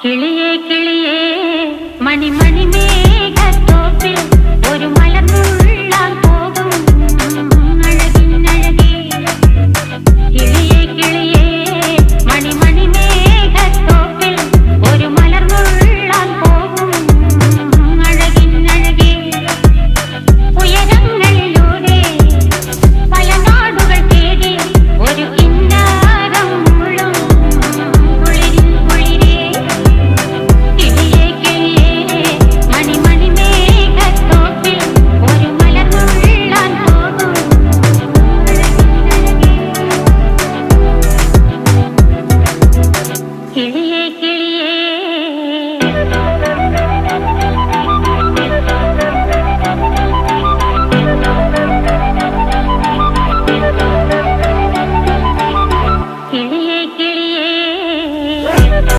കിളിയേ കിളിയേ മണിമണി മേഘത്തോപ്പിൽ ഒരു മലർന്നുള്ളാൻ പോകും അഴകിനഴകേ. കിളിയേ കിളിയേ മണിമണി മേഘത്തോപ്പിൽ ഒരു മലർന്നുള്ളാൻ പോകും അഴകിനഴകേ. ഉയരങ്ങളിലൂടെ പല നാടുകൾ തേടി ഒരു കിന്നാരം മുഴും കുളിരിൻ കുളിരേ. കിളിയേ കിളിയേ മണിമണി മേഘത്തോപ്പിൽ ഒരു മലർന്നുള്ളാൻ പോകും അഴകിനഴകേ. കിളിയേ